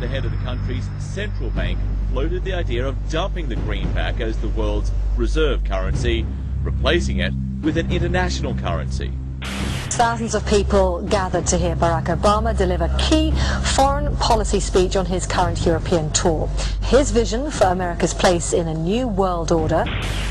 the head of the country's central bank floated the idea of dumping the greenback as the world's reserve currency, replacing it with an international currency. Thousands of people gathered to hear Barack Obama deliver key foreign policy speech on his current European tour. His vision for America's place in a new world order.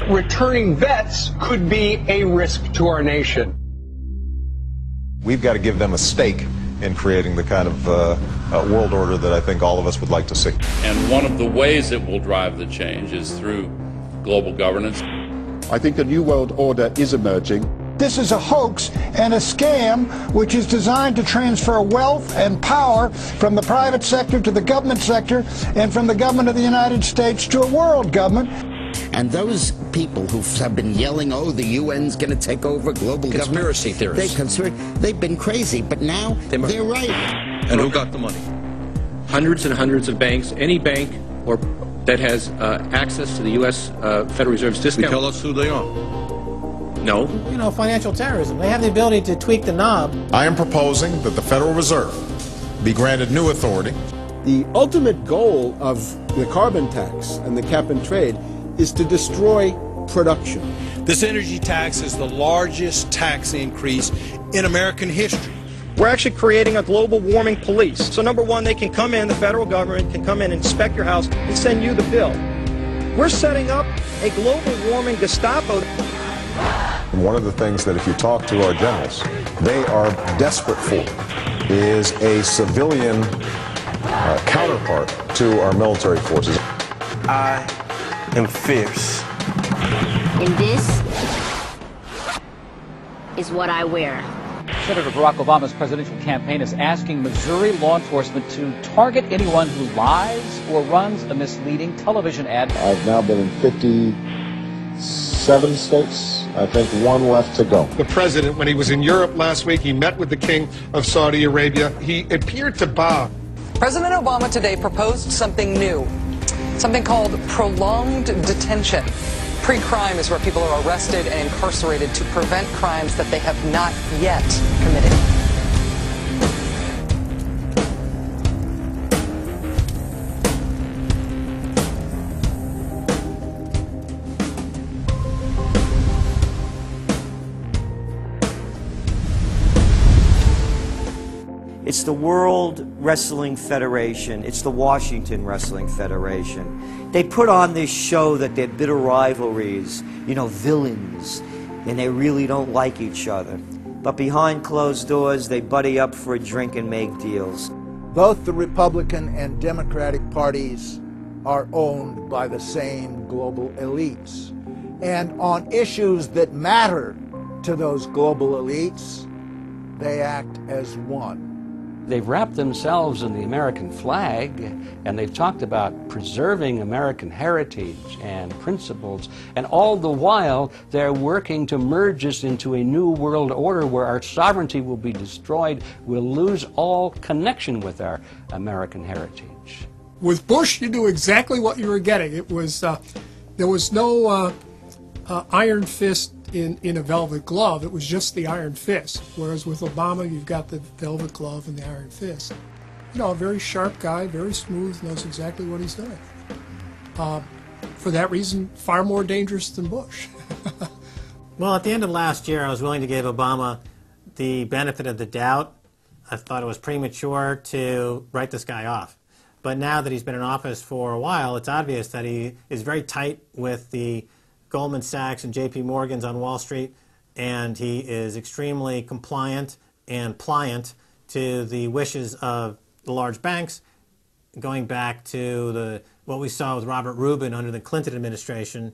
Returning vets could be a risk to our nation. We've got to give them a stake in creating the kind of world order that I think all of us would like to see. And one of the ways it will drive the change is through global governance. I think a new world order is emerging. This is a hoax and a scam which is designed to transfer wealth and power from the private sector to the government sector and from the government of the United States to a world government. And those people who have been yelling, oh, the UN's going to take over global conspiracy theorists. They've been crazy, but now they're right. And who got the money? Hundreds and hundreds of banks. Any bank or that has access to the U.S. Federal Reserve's discount. Tell us who they are. No. You know, financial terrorism. They have the ability to tweak the knob. I am proposing that the Federal Reserve be granted new authority. The ultimate goal of the carbon tax and the cap and trade is to destroy production. This energy tax is the largest tax increase in American history. We're actually creating a global warming police. So number one, they can come in, the federal government can come in and inspect your house and send you the bill. We're setting up a global warming Gestapo. And one of the things that if you talk to our generals, they are desperate for is a civilian counterpart to our military forces. I am fierce. And this is what I wear. Senator Barack Obama's presidential campaign is asking Missouri law enforcement to target anyone who lies or runs a misleading television ad. I've now been in 57 states. I think one left to go. The president, when he was in Europe last week, he met with the King of Saudi Arabia. He appeared to bow. President Obama today proposed something new, something called prolonged detention. Pre-crime is where people are arrested and incarcerated to prevent crimes that they have not yet committed. It's the World Wrestling Federation. It's the Washington Wrestling Federation. They put on this show that they're bitter rivalries, you know, villains, and they really don't like each other. But behind closed doors, they buddy up for a drink and make deals. Both the Republican and Democratic parties are owned by the same global elites. And on issues that matter to those global elites, they act as one. They've wrapped themselves in the American flag, and they've talked about preserving American heritage and principles, and all the while they're working to merge us into a new world order where our sovereignty will be destroyed. We'll lose all connection with our American heritage. With Bush, you knew exactly what you were getting. It was there was no iron fist in a velvet glove. It was just the iron fist. Whereas with Obama, you've got the velvet glove and the iron fist. You know, a very sharp guy, very smooth, knows exactly what he's doing. For that reason, far more dangerous than Bush. Well, at the end of last year, I was willing to give Obama the benefit of the doubt. I thought it was premature to write this guy off. But now that he's been in office for a while, it's obvious that he is very tight with the Goldman Sachs and J.P. Morgan's on Wall Street, and he is extremely compliant and pliant to the wishes of the large banks, going back to what we saw with Robert Rubin under the Clinton administration,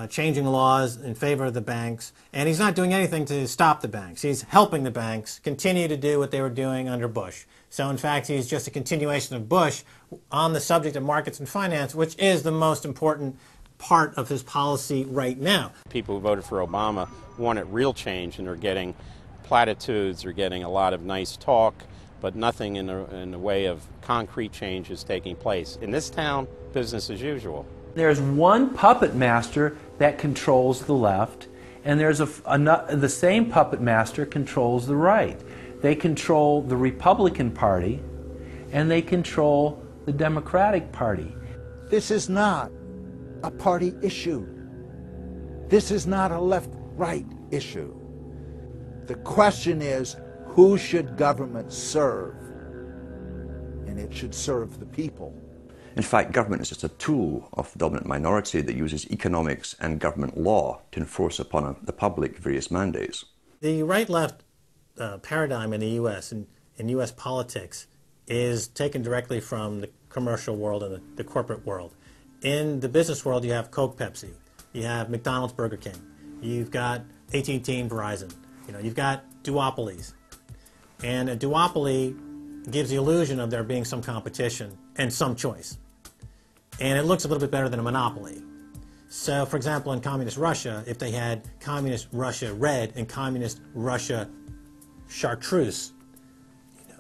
changing laws in favor of the banks. And he's not doing anything to stop the banks. He's helping the banks continue to do what they were doing under Bush. So, in fact, he's just a continuation of Bush on the subject of markets and finance, which is the most important part of his policy right now. People who voted for Obama wanted real change, and they're getting platitudes, they're getting a lot of nice talk, but nothing in the way of concrete change is taking place. In this town, business as usual. There's one puppet master that controls the left, and there's the same puppet master controls the right. They control the Republican Party, and they control the Democratic Party. This is not a party issue. This is not a left-right issue. The question is, who should government serve? And it should serve the people. In fact, government is just a tool of the dominant minority that uses economics and government law to enforce upon the public various mandates. The right-left paradigm in the U.S. and in U.S. politics is taken directly from the commercial world and the corporate world. In the business world, you have Coke, Pepsi. You have McDonald's, Burger King. You've got AT&T and Verizon. You've got duopolies. And a duopoly gives the illusion of there being some competition and some choice. And it looks a little bit better than a monopoly. So, for example, in Communist Russia, if they had Communist Russia Red and Communist Russia Chartreuse,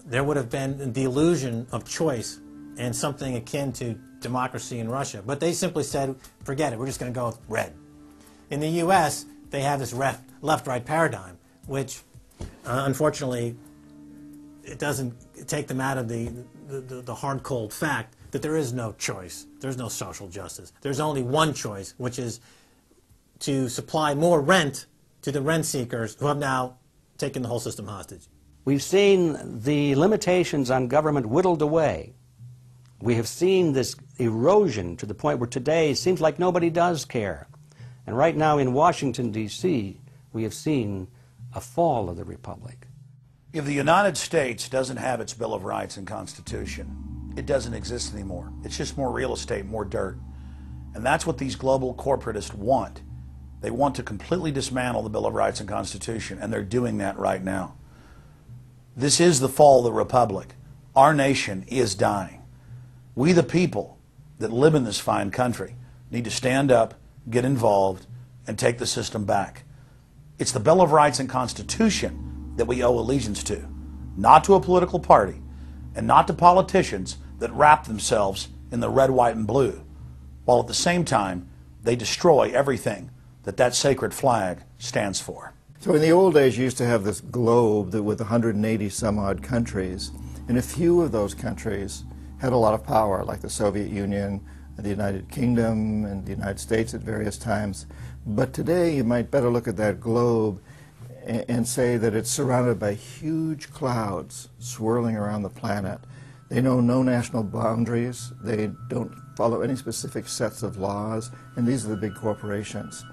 there would have been the illusion of choice and something akin to democracy in Russia. But they simply said, forget it, we're just going to go with red. In the U.S., they have this left-right paradigm, which, unfortunately, it doesn't take them out of the hard, cold fact that there is no choice. There's no social justice. There's only one choice, which is to supply more rent to the rent seekers who have now taken the whole system hostage. We've seen the limitations on government whittled away. We have seen this erosion to the point where today it seems like nobody does care. And right now in Washington, D.C., we have seen a fall of the republic. If the United States doesn't have its Bill of Rights and Constitution, it doesn't exist anymore. It's just more real estate, more dirt. And that's what these global corporatists want. They want to completely dismantle the Bill of Rights and Constitution, and they're doing that right now. This is the fall of the republic. Our nation is dying. We, the people that live in this fine country, need to stand up, get involved, and take the system back. It's the Bill of Rights and Constitution that we owe allegiance to, not to a political party, and not to politicians that wrap themselves in the red, white, and blue, while at the same time they destroy everything that sacred flag stands for. So in the old days, you used to have this globe that with 180 some odd countries, and a few of those countries had a lot of power, like the Soviet Union, the United Kingdom, and the United States at various times. But today, you might better look at that globe and say that it's surrounded by huge clouds swirling around the planet. They know no national boundaries. They don't follow any specific sets of laws, and these are the big corporations.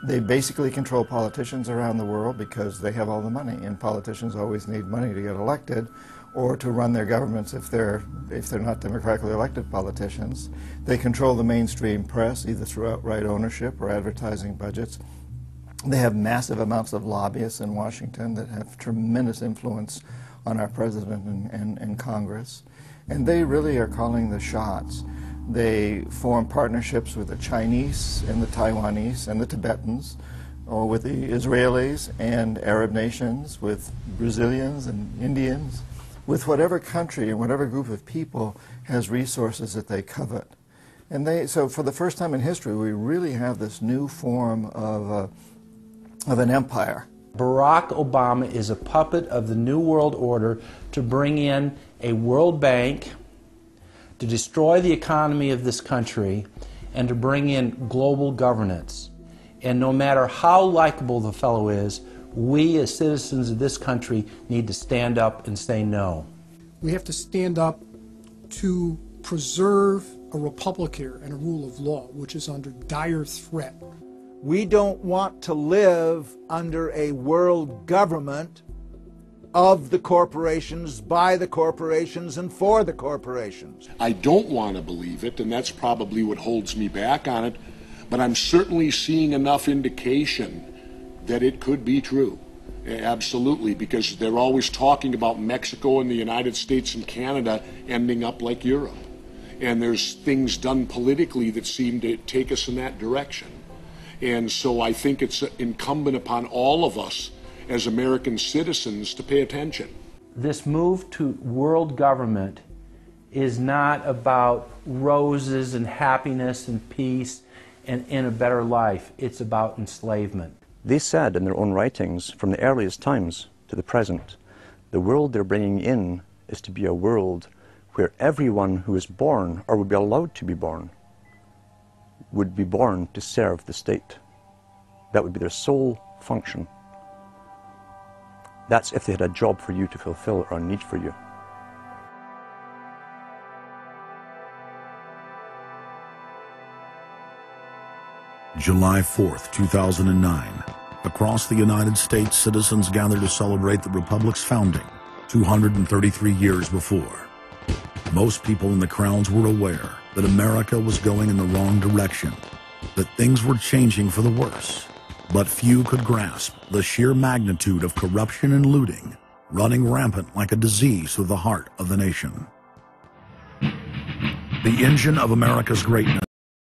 They basically control politicians around the world because they have all the money, and politicians always need money to get elected or to run their governments if they're not democratically elected politicians. They control the mainstream press, either through outright ownership or advertising budgets. They have massive amounts of lobbyists in Washington that have tremendous influence on our president and Congress. And they really are calling the shots. They form partnerships with the Chinese and the Taiwanese and the Tibetans, or with the Israelis and Arab nations, with Brazilians and Indians, with whatever country and whatever group of people has resources that they covet. And so for the first time in history, we really have this new form of an empire. Barack Obama is a puppet of the New World Order to bring in a World Bank, to destroy the economy of this country, and to bring in global governance. And no matter how likable the fellow is, we as citizens of this country need to stand up and say no. We have to stand up to preserve a republic here and a rule of law, which is under dire threat. We don't want to live under a world government of the corporations, by the corporations, and for the corporations. I don't want to believe it, and that's probably what holds me back on it, but I'm certainly seeing enough indication that it could be true. Absolutely, because they're always talking about Mexico and the United States and Canada ending up like Europe. And there's things done politically that seem to take us in that direction. And so I think it's incumbent upon all of us as American citizens to pay attention. This move to world government is not about roses and happiness and peace and in a better life. It's about enslavement. They said in their own writings, from the earliest times to the present, the world they're bringing in is to be a world where everyone who is born, or would be allowed to be born, would be born to serve the state. That would be their sole function. That's if they had a job for you to fulfill or a need for you. July 4th, 2009. Across the United States, citizens gathered to celebrate the Republic's founding 233 years before. Most people in the crowds were aware that America was going in the wrong direction, that things were changing for the worse. But few could grasp the sheer magnitude of corruption and looting running rampant like a disease through the heart of the nation. The engine of America's greatness